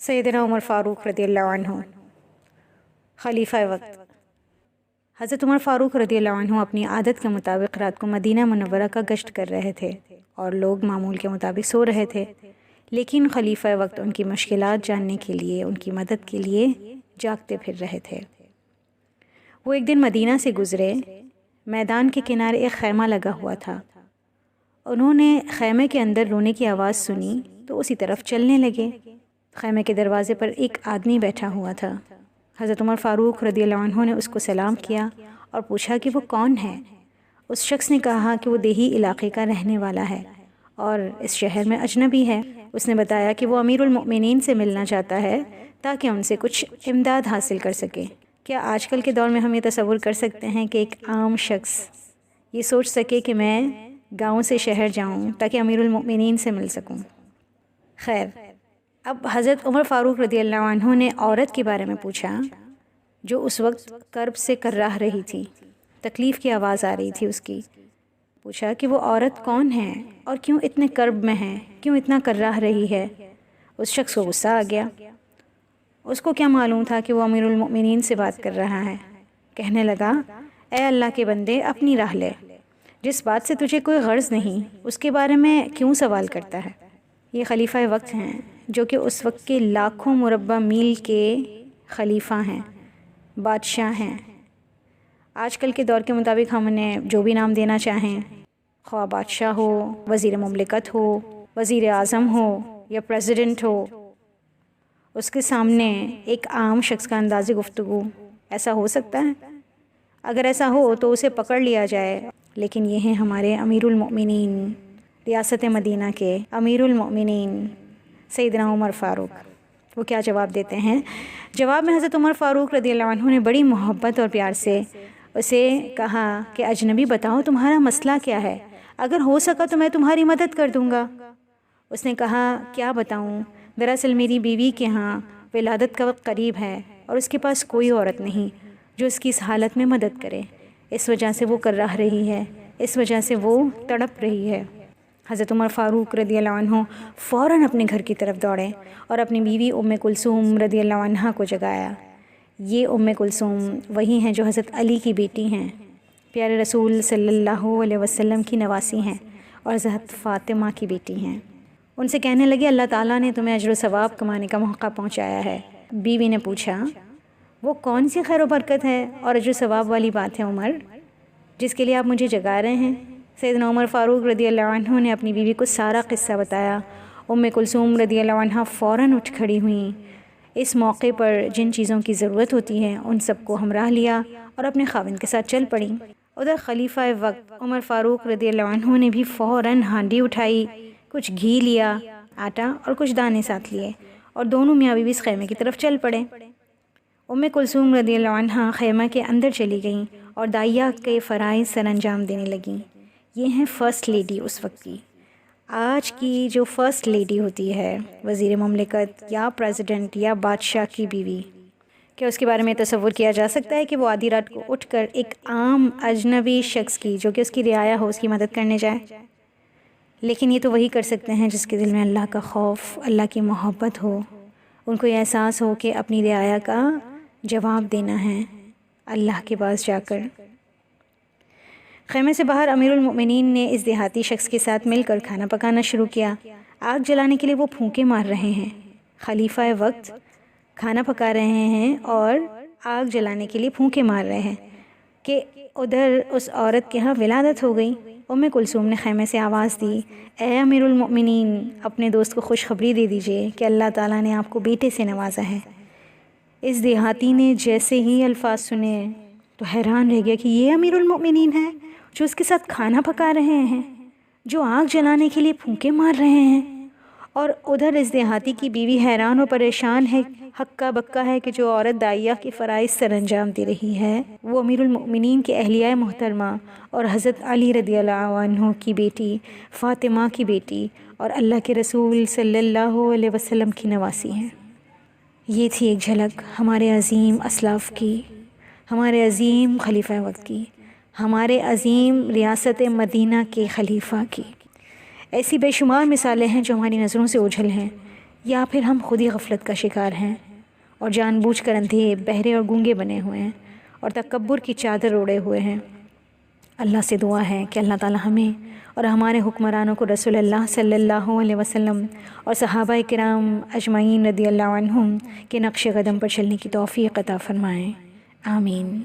سیدنا عمر فاروق رضی اللہ عنہ خلیفہ وقت۔ حضرت عمر فاروق رضی اللہ عنہ اپنی عادت کے مطابق رات کو مدینہ منورہ کا گشت کر رہے تھے اور لوگ معمول کے مطابق سو رہے تھے، لیکن خلیفہ وقت ان کی مشکلات جاننے کے لیے، ان کی مدد کے لیے جاگتے پھر رہے تھے۔ وہ ایک دن مدینہ سے گزرے، میدان کے کنارے ایک خیمہ لگا ہوا تھا۔ انہوں نے خیمے کے اندر رونے کی آواز سنی تو اسی طرف چلنے لگے۔ خیمے کے دروازے پر ایک آدمی بیٹھا ہوا تھا۔ حضرت عمر فاروق رضی اللہ عنہ نے اس کو سلام کیا اور پوچھا کہ وہ کون ہے۔ اس شخص نے کہا کہ وہ دیہی علاقے کا رہنے والا ہے اور اس شہر میں اجنبی ہے۔ اس نے بتایا کہ وہ امیر المؤمنین سے ملنا چاہتا ہے تاکہ ان سے کچھ امداد حاصل کر سکے۔ کیا آج کل کے دور میں ہم یہ تصور کر سکتے ہیں کہ ایک عام شخص یہ سوچ سکے کہ میں گاؤں سے شہر جاؤں تاکہ امیر المؤمنین سے مل سکوں؟ خیر، اب حضرت عمر فاروق رضی اللہ عنہ نے عورت کے بارے میں پوچھا جو اس وقت کرب سے کراہ رہی تھی، تکلیف کی آواز آ رہی تھی اس کی۔ پوچھا کہ وہ عورت کون ہے اور کیوں اتنے کرب میں ہے، کیوں اتنا کراہ رہی ہے؟ اس شخص کو غصہ آ گیا۔ اس کو کیا معلوم تھا کہ وہ امیر المؤمنین سے بات کر رہا ہے۔ کہنے لگا، اے اللہ کے بندے، اپنی راہ لے، جس بات سے تجھے کوئی غرض نہیں اس کے بارے میں کیوں سوال کرتا ہے؟ یہ خلیفہ وقت ہیں جو کہ اس وقت کے لاکھوں مربع میل کے خلیفہ ہیں، بادشاہ ہیں۔ آج کل کے دور کے مطابق ہم انہیں جو بھی نام دینا چاہیں، خواہ بادشاہ ہو، وزیر مملکت ہو، وزیر اعظم ہو یا پریزیڈنٹ ہو، اس کے سامنے ایک عام شخص کا انداز گفتگو ایسا ہو سکتا ہے؟ اگر ایسا ہو تو اسے پکڑ لیا جائے، لیکن یہ ہیں ہمارے امیر المؤمنین، ریاست مدینہ کے امیر المؤمنین سیدنا عمر فاروق۔ وہ کیا جواب دیتے ہیں؟ جواب میں حضرت عمر فاروق رضی اللہ عنہ نے بڑی محبت اور پیار سے اسے کہا کہ اجنبی، بتاؤ تمہارا مسئلہ کیا ہے، اگر ہو سکا تو میں تمہاری مدد کر دوں گا۔ اس نے کہا، کیا بتاؤں، دراصل میری بیوی کے ہاں ولادت کا وقت قریب ہے اور اس کے پاس کوئی عورت نہیں جو اس کی اس حالت میں مدد کرے، اس وجہ سے وہ کراہ رہی ہے، اس وجہ سے وہ تڑپ رہی ہے۔ حضرت عمر فاروق رضی اللہ عنہ فوراً اپنے گھر کی طرف دوڑے اور اپنی بیوی ام کلثوم رضی اللہ عنہ کو جگایا۔ یہ ام کلثوم وہی ہیں جو حضرت علی کی بیٹی ہیں، پیارے رسول صلی اللہ علیہ وسلم کی نواسی ہیں اور حضرت فاطمہ کی بیٹی ہیں۔ ان سے کہنے لگے، اللہ تعالیٰ نے تمہیں اجر و ثواب کمانے کا موقع پہنچایا ہے۔ بیوی نے پوچھا، وہ کون سی خیر و برکت ہے اور اجر و ثواب والی بات ہے عمر، جس کے لیے آپ مجھے جگا رہے ہیں؟ سیدنا عمر فاروق رضی اللہ عنہ نے اپنی بیوی کو سارا قصہ بتایا۔ ام کلثوم رضی اللہ عنہ فوراً اٹھ کھڑی ہوئیں۔ اس موقع پر جن چیزوں کی ضرورت ہوتی ہے ان سب کو ہمراہ لیا اور اپنے خاوند کے ساتھ چل پڑیں۔ ادھر خلیفہ وقت عمر فاروق رضی اللہ عنہ نے بھی فوراً ہانڈی اٹھائی، کچھ گھی لیا، آٹا اور کچھ دانے ساتھ لیے اور دونوں میاں بیوی اس خیمے کی طرف چل پڑے۔ ام کلثوم رضی اللہ عنہ خیمہ کے اندر چلی گئیں اور داعیہ کے فرائض سر انجام دینے لگیں۔ یہ ہیں فرسٹ لیڈی اس وقت کی۔ آج کی جو فرسٹ لیڈی ہوتی ہے، وزیر مملکت یا پریزیڈنٹ یا بادشاہ کی بیوی، کیا اس کے بارے میں تصور کیا جا سکتا ہے کہ وہ آدھی رات کو اٹھ کر ایک عام اجنبی شخص کی جو کہ اس کی رعایا ہو، اس کی مدد کرنے جائے؟ لیکن یہ تو وہی کر سکتے ہیں جس کے دل میں اللہ کا خوف، اللہ کی محبت ہو، ان کو یہ احساس ہو کہ اپنی رعایا کا جواب دینا ہے اللہ کے پاس جا کر۔ خیمے سے باہر امیر المؤمنین نے اس دیہاتی شخص کے ساتھ مل کر کھانا پکانا شروع کیا۔ آگ جلانے کے لیے وہ پھونکے مار رہے ہیں۔ خلیفہ وقت کھانا پکا رہے ہیں اور آگ جلانے کے لیے پھونکے مار رہے ہیں کہ ادھر اس عورت کے ہاں ولادت ہو گئی۔ ام کلثوم نے خیمے سے آواز دی، اے امیر المؤمنین، اپنے دوست کو خوشخبری دے دیجئے کہ اللہ تعالیٰ نے آپ کو بیٹے سے نوازا ہے۔ اس دیہاتی نے جیسے ہی الفاظ سنے تو حیران رہ گیا کہ یہ امیر المؤمنین ہے جو اس کے ساتھ کھانا پکا رہے ہیں، جو آگ جلانے کے لیے پھونکے مار رہے ہیں، اور ادھر اس دیہاتی کی بیوی حیران و پریشان ہے، ہکا بکا ہے کہ جو عورت داعیہ کے فرائض سر انجام دے رہی ہے وہ امیر المؤمنین کے اہلیہ محترمہ اور حضرت علی رضی اللہ عنہ کی بیٹی، فاطمہ کی بیٹی اور اللہ کے رسول صلی اللہ علیہ وسلم کی نواسی ہیں۔ یہ تھی ایک جھلک ہمارے عظیم اسلاف کی، ہمارے عظیم خلیفہ وقت کی، ہمارے عظیم ریاست مدینہ کے خلیفہ کی۔ ایسی بے شمار مثالیں ہیں جو ہماری نظروں سے اوجھل ہیں۔ یا پھر ہم خود ہی غفلت کا شکار ہیں اور جان بوجھ کر اندھے بہرے اور گونگے بنے ہوئے ہیں اور تکبر کی چادر اوڑے ہوئے ہیں۔ اللہ سے دعا ہے کہ اللہ تعالی ہمیں اور ہمارے حکمرانوں کو رسول اللہ صلی اللہ علیہ وسلم اور صحابہ کرام اجمعین رضی اللہ عنہم کے نقش قدم پر چلنے کی توفیق عطا فرمائیں، آمین۔